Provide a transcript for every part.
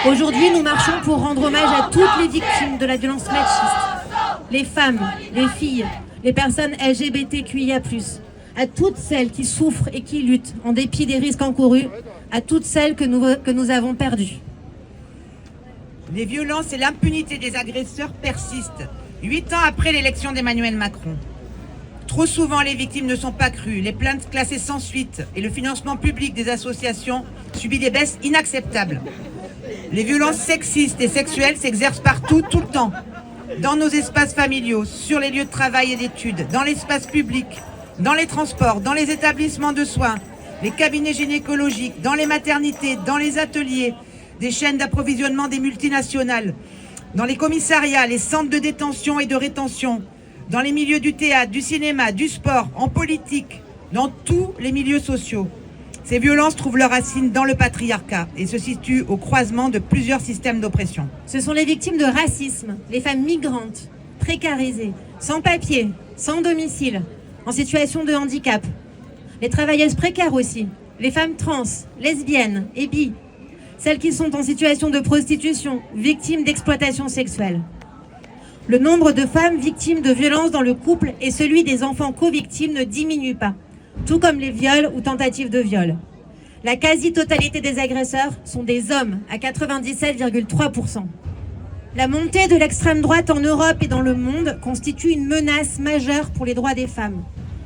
Aujourd'hui, nous marchons pour rendre hommage à toutes les victimes de la violence machiste. Les femmes, les filles, les personnes LGBTQIA+, à toutes celles qui souffrent et qui luttent en dépit des risques encourus, à toutes celles que nous avons perdues. Les violences et l'impunité des agresseurs persistent, 8 ans après l'élection d'Emmanuel Macron. Trop souvent, les victimes ne sont pas crues, les plaintes classées sans suite et le financement public des associations subit des baisses inacceptables. Les violences sexistes et sexuelles s'exercent partout, tout le temps. Dans nos espaces familiaux, sur les lieux de travail et d'études, dans l'espace public, dans les transports, dans les établissements de soins, les cabinets gynécologiques, dans les maternités, dans les ateliers, des chaînes d'approvisionnement des multinationales, dans les commissariats, les centres de détention et de rétention, dans les milieux du théâtre, du cinéma, du sport, en politique, dans tous les milieux sociaux. Ces violences trouvent leurs racines dans le patriarcat et se situent au croisement de plusieurs systèmes d'oppression. Ce sont les victimes de racisme, les femmes migrantes, précarisées, sans papier, sans domicile, en situation de handicap. Les travailleuses précaires aussi, les femmes trans, lesbiennes et bi, celles qui sont en situation de prostitution, victimes d'exploitation sexuelle. Le nombre de femmes victimes de violences dans le couple et celui des enfants co-victimes ne diminue pas, tout comme les viols ou tentatives de viol. La quasi-totalité des agresseurs sont des hommes, à 97,3%. La montée de l'extrême droite en Europe et dans le monde constitue une menace majeure pour les droits des femmes.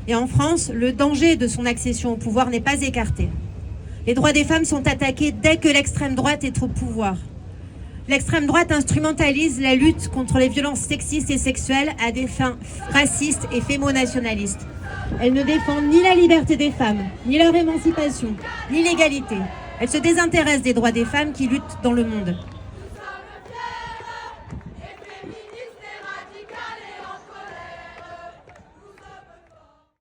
Et en France, le danger de son accession au pouvoir n'est pas écarté. Les droits des femmes sont attaqués dès que l'extrême droite est au pouvoir. L'extrême droite instrumentalise la lutte contre les violences sexistes et sexuelles à des fins racistes et fémonationalistes. Elle ne défend ni la liberté des femmes, ni leur émancipation, ni l'égalité. Elle se désintéresse des droits des femmes qui luttent dans le monde.